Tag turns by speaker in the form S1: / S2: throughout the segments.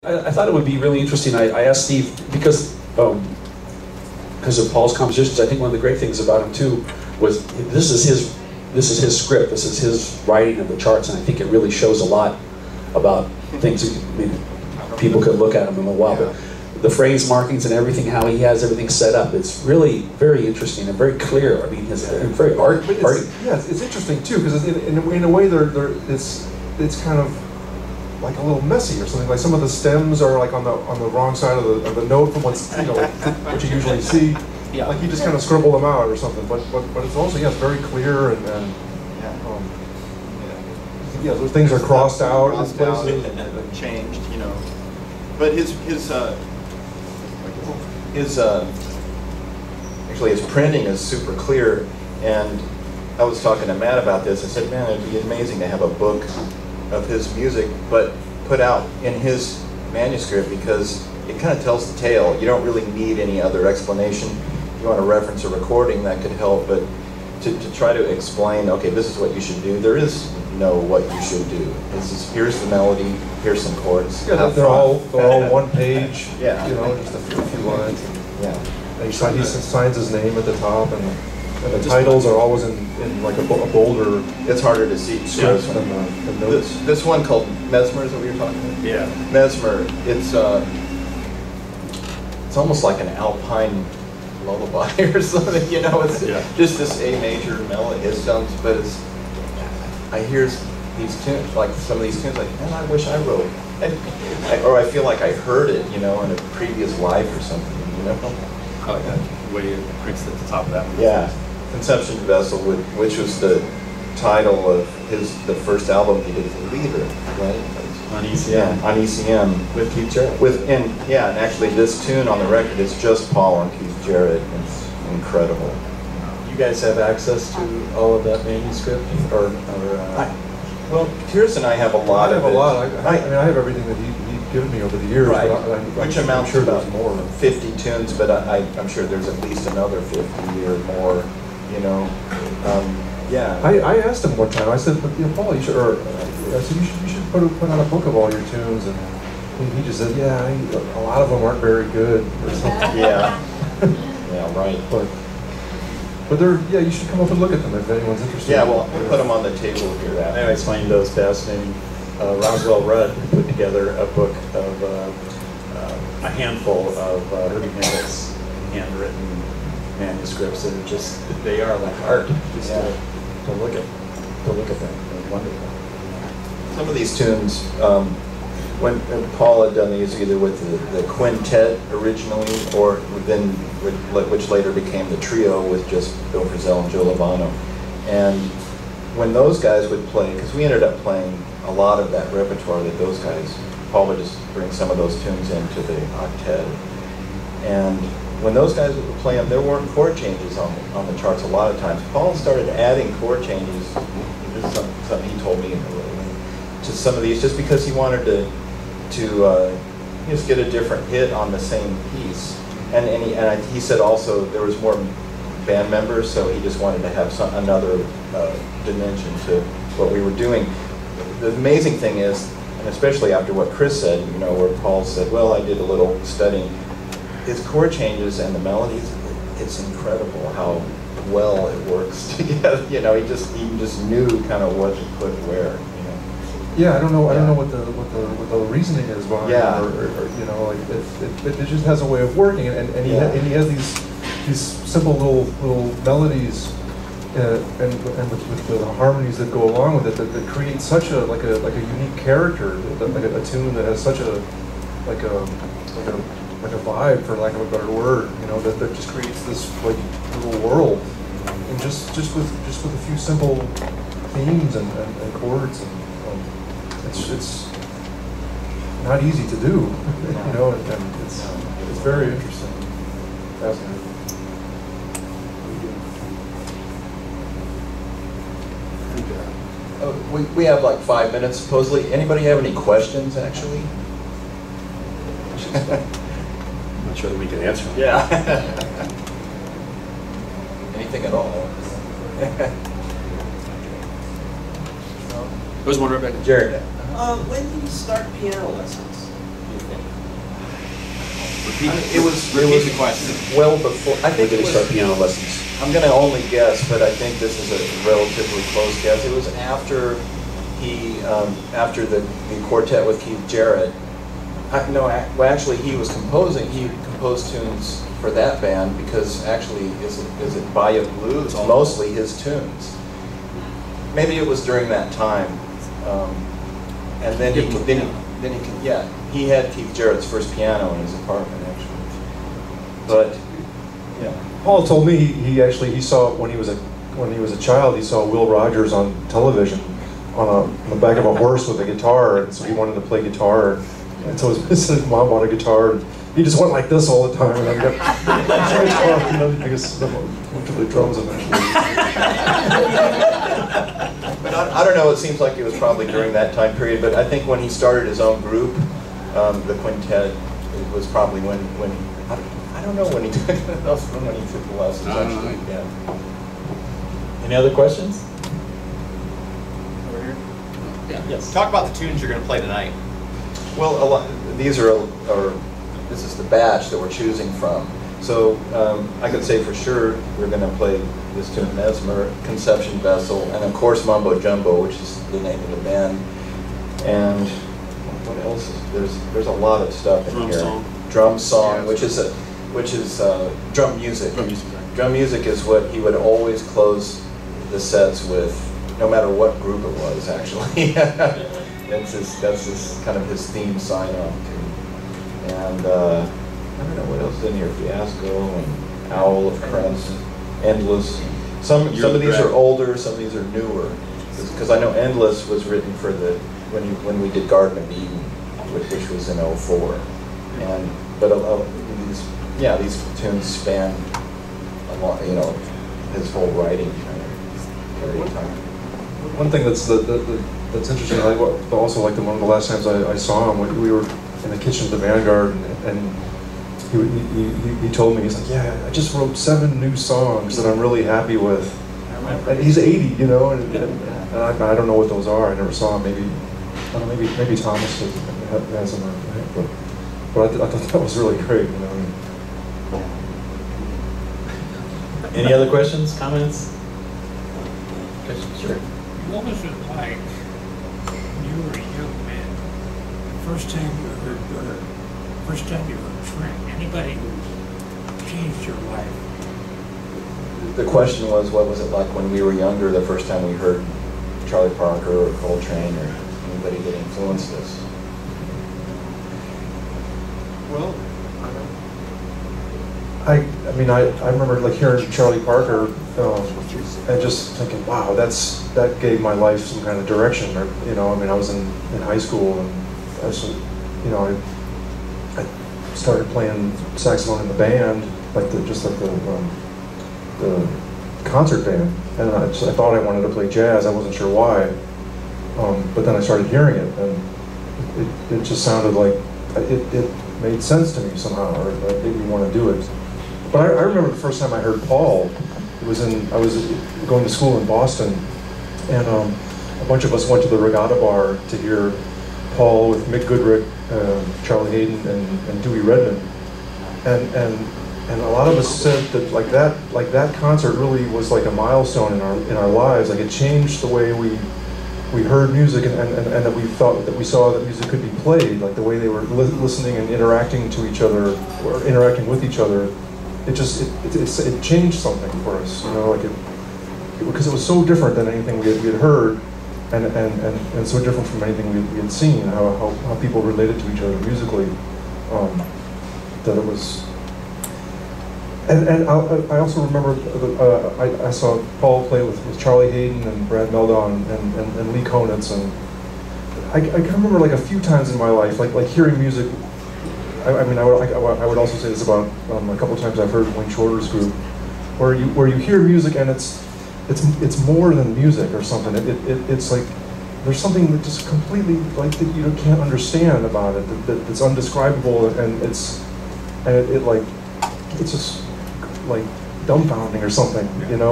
S1: I thought it would be really interesting. I asked Steve, because of Paul's compositions, I think one of the great things about him too was this is his script, this is his writing of the charts, and I think it really shows a lot about things that maybe people could look at them in a while. But the phrase markings and everything, how he has everything set up, it's really very interesting and very clear. I mean, it's very arty.
S2: Yeah, it's interesting too, because in a way, it's kind of like a little messy or something. Like some of the stems are like on the wrong side of the note from what's what you usually see. Yeah. Like you just kind of scribble them out or something. But it's also it's very clear and those things are crossed out in places
S3: and changed, But his printing is super clear, and I was talking to Matt about this. I said, man, it'd be amazing to have a book of his music, but put out in his manuscript, because it kind of tells the tale. You don't really need any other explanation. If you want to reference a recording, that could help, but to try to explain, okay, this is what you should do. There is no what you should do. Here's the melody, here's some chords.
S2: Yeah, they're all one page.
S3: Yeah,
S2: just a few lines.
S3: Yeah.
S2: And he signs his name at the top, and the titles are always in like a bolder.
S3: It's harder to see.
S2: Than the notes.
S3: This one called Mesmer is what we were talking about.
S4: Yeah.
S3: Mesmer. It's almost like an alpine lullaby or something. It's just this A major melody. It sounds, but I hear these tunes, like some of these tunes, like, man, I wish I wrote, or I feel like I heard it, in a previous life or something,
S4: I like that way it prints at the top of that one.
S3: Yeah, Conception Vessel, which was the title of the first album he did as a leader, right?
S4: On ECM.
S3: Yeah, on ECM.
S4: With Keith Jarrett.
S3: And actually this tune on the record is just Paul and Keith Jarrett. It's incredible.
S4: You guys have access to all of that manuscript,
S3: well, Pierce and I have a lot of it.
S2: I have everything that he's given me over the years.
S3: Right.
S2: Which
S3: amounts
S2: to
S3: about
S2: more.
S3: 50 tunes, but I'm sure there's at least another 50 or more, yeah.
S2: I asked him one time, I said, Paul, you should put out a book of all your tunes, and he just said, yeah, a lot of them aren't very good or something.
S3: Yeah. Yeah, right.
S2: But you should come up and look at them if anyone's interested.
S3: Yeah, well, we'll put them on the table here.
S4: I always find those fascinating. Roswell Rudd put together a book of a handful of Herbie Hancock's handwritten manuscripts, and they are like art. Just to look at them. They're wonderful.
S3: Some of these tunes, when Paul had done these either with the quintet originally, or then which later became the trio with just Bill Frisell and Joe Lovano. And when those guys would play, because we ended up playing a lot of that repertoire that those guys, Paul would just bring some of those tunes into the octet. And when those guys would play them, there weren't chord changes on the charts a lot of times. Paul started adding chord changes, this is something he told me to some of these, just because he wanted to just get a different hit on the same piece. And he said also there was more band members, so he just wanted to have another dimension to what we were doing. The amazing thing is, and especially after what Chris said, where Paul said, well, I did a little studying, his chord changes and the melodies, it's incredible how well it works together. He just knew kind of what to put where.
S2: Yeah, I don't know what the reasoning is behind it, or it just has a way of working, and he has these simple little melodies, and with the harmonies that go along with it, that create such a unique character, like a tune that has such a vibe, for lack of a better word, that just creates this little world, and just with a few simple themes and chords. It's not easy to do, and it's very interesting, fascinating.
S3: We have like 5 minutes supposedly. Anybody have any questions actually?
S1: I'm not sure that we can answer them.
S3: Yeah. Anything at all?
S1: There was one right back to
S3: Jared.
S5: When do you start piano lessons, do you think?
S3: It was
S5: Repeat the question.
S3: well before. I think
S1: When did
S3: it
S1: he
S3: was.
S1: start piano lessons?
S3: I'm going to only guess, but I think this is a relatively close guess. It was after after the quartet with Keith Jarrett. Well, actually, he was composing. He composed tunes for that band because actually, is it Bayou Blues? Mostly his tunes. Maybe it was during that time, and then he had Keith Jarrett's first piano in his apartment actually. But yeah.
S2: Paul told me he saw when he was a child, he saw Will Rogers on television on the back of a horse with a guitar, and so he wanted to play guitar, and so his mom bought a guitar, and he just went like this all the time, and then got guitar, and then I guess went to the drums eventually.
S3: But I don't know, it seems like it was probably during that time period, but I think when he started his own group, the quintet, it was probably when I don't know when he took the lessons actually. Yeah.
S4: Any other questions?
S5: Over here. Yeah.
S4: Yes.
S5: Talk about the tunes you're going to play tonight.
S3: Well, these are this is the batch that we're choosing from. So I could say for sure we're going to play this tune, Mesmer, Conception Vessel, and of course Mumbo Jumbo, which is the name of the band. And what else? There's a lot of stuff in here. Drum song, which is drum music. Drum music is what he would always close the sets with, no matter what group it was. Actually, that's his kind of his theme sign off too. And I don't know what else is in here. Fiasco and Owl of Crest, Endless. Some of these are older, some of these are newer. Because I know Endless was written for when we did Garden of Eden, which was in '04. But these tunes span a lot. His whole writing kind of period of time.
S2: One thing that's interesting, also like one of the last times I saw him, we were in the kitchen at the Vanguard, and he told me, he's like, yeah, I just wrote 7 new songs that I'm really happy with. And he's 80, and I don't know what those are. I never saw him. Maybe Thomas has them, but I thought that was really great.
S4: Any other questions, comments? Sure.
S6: What was it like when you were a young man? First time you heard Trent? Anybody who changed your life?
S3: The question was, what was it like when we were younger, the first time we heard Charlie Parker or Coltrane or anybody that influenced us?
S2: Well, I remember like hearing Charlie Parker and just thinking, wow, that gave my life some kind of direction. I was in high school, and I started playing saxophone in the band, just like the concert band, and I thought I wanted to play jazz. I wasn't sure why, but then I started hearing it, and it just sounded like it made sense to me somehow, or it made me want to do it. But I remember the first time I heard Paul. I was going to school in Boston, and a bunch of us went to the Regatta Bar to hear Paul with Mick Goodrick, Charlie Hayden, and Dewey Redman, and a lot of us said that that concert really was like a milestone in our lives. Like it changed the way we heard music, and that we saw that music could be played, like the way they were listening and interacting to each other or interacting with each other. It changed something for us, because it was so different than anything we had heard, and so different from anything we had seen. How people related to each other musically, that it was. And I also remember I saw Paul play with Charlie Hayden and Brad Meldon and Lee Konitz, and I can remember like a few times in my life, like hearing music. I would also say this about a couple of times I've heard Wayne Shorter's group, where you hear music and it's more than music or something. It's like there's something that just completely like that you can't understand about it. That's undescribable, and it's just like dumbfounding or something, And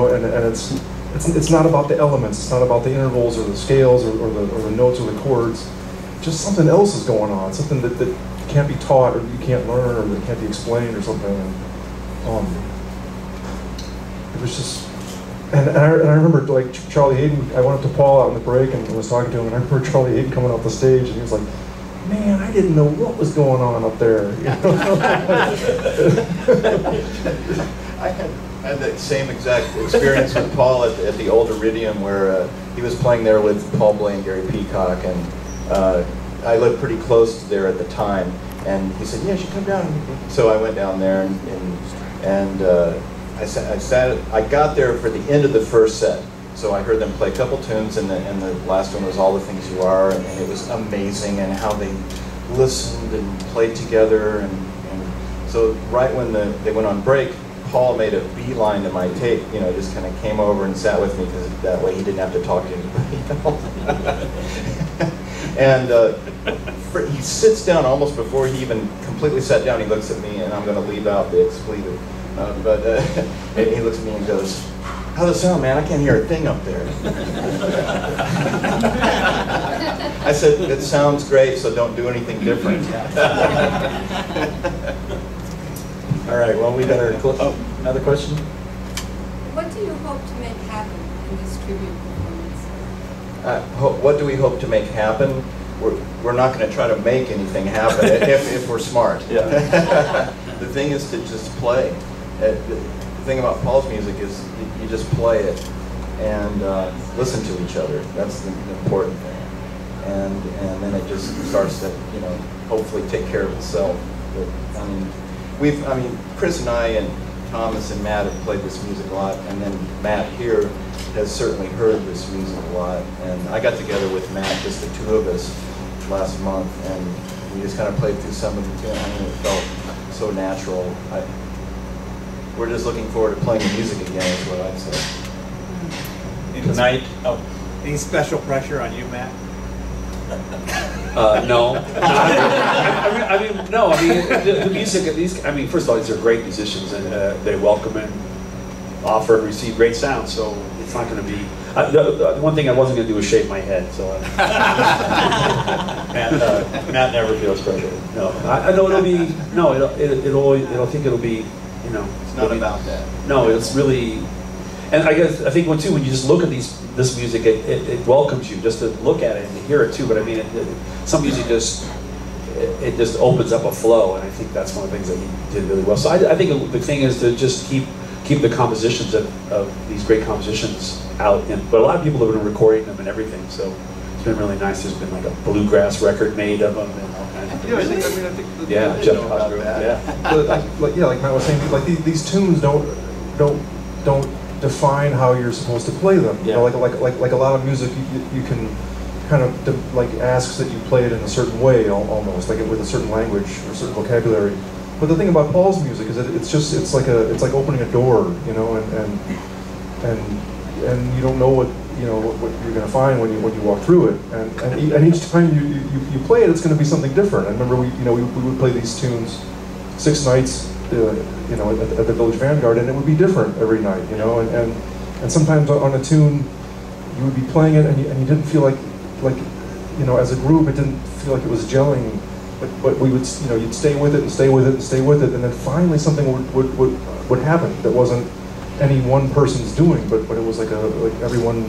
S2: it's not about the elements. It's not about the intervals or the scales or the notes or the chords. Just something else is going on. Something that can't be taught, or you can't learn, or that can't be explained, or something. And, it was just, and I remember like Charlie Hayden. I went up to Paul out in the break and was talking to him, and I remember Charlie Hayden coming off the stage, and he was like, "Man, I didn't know what was going on up there."
S3: I had that same exact experience with Paul at the old Iridium, where he was playing there with Paul Bley and Gary Peacock, and I lived pretty close to there at the time, and he said, "Yeah, you should come down." So I went down there, and I got there for the end of the first set. So I heard them play a couple tunes, and the last one was All the Things You Are, and it was amazing, and how they listened and played together. And so right when they went on break, Paul made a beeline to my tape, just kind of came over and sat with me, because that way he didn't have to talk to anybody else. And he sits down almost before he even completely sat down. He looks at me, and I'm going to leave out the expletive, and he looks at me and goes, "How's it sound, man? I can't hear a thing up there." I said, "It sounds great, so don't do anything different."
S4: All right, well, we better, another question?
S7: What do you hope to make happen in this tribute performance?
S3: What do we hope to make happen? We're not going to try to make anything happen if we're smart.
S4: Yeah.
S3: The thing is to just play. The thing about Paul's music is you just play it and listen to each other. That's the important thing. And then it just starts to, hopefully take care of itself. But, Chris and I and Thomas and Matt have played this music a lot, and then Matt here has certainly heard this music a lot. And I got together with Matt, just the two of us, last month, and we just kind of played through some of the tunes. It felt so natural. We're just looking forward to playing the music again, is what I'd say.
S4: Tonight,
S5: Any special pressure on you, Matt?
S1: No. The music of these, first of all, these are great musicians, and they welcome and offer and receive great sound, so it's not going to be, the one thing I wasn't going to do was shave my head, so.
S4: Matt never feels pressure.
S1: No, I know it'll be, I think it'll be,
S3: It's not about that.
S1: No, it's really, and I think when you just look at this music, it welcomes you just to look at it and to hear it too. But some music just opens up a flow, and I think that's one of the things that he did really well. So I think the thing is to just keep the compositions of these great compositions out. But a lot of people have been recording them and everything, so it's been really nice. There's been like a bluegrass record made of them and all kinds of things.
S2: I think
S1: Yeah, Jeff Cosgrove. Yeah.
S2: Like Matt was saying, like these tunes don't define how you're supposed to play them.
S1: Yeah.
S2: Like a lot of music, you can kind of asks that you play it in a certain way, almost like with a certain language or a certain vocabulary. But the thing about Paul's music is that it's like opening a door, and you don't know what you're going to find when you walk through it, and each time you play it, it's going to be something different. I remember we would play these tunes 6 nights. At the Village Vanguard, and it would be different every night, and sometimes on a tune, you would be playing it, and you didn't feel like as a group, it didn't feel like it was gelling, but we would, you'd stay with it and stay with it and stay with it, and then finally something would happen that wasn't any one person's doing, but it was like everyone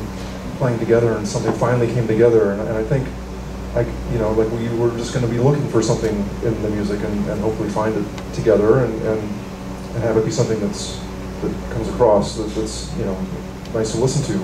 S2: playing together, and something finally came together, and I think. We were just going to be looking for something in the music and hopefully find it together and have it be something that comes across that's nice to listen to.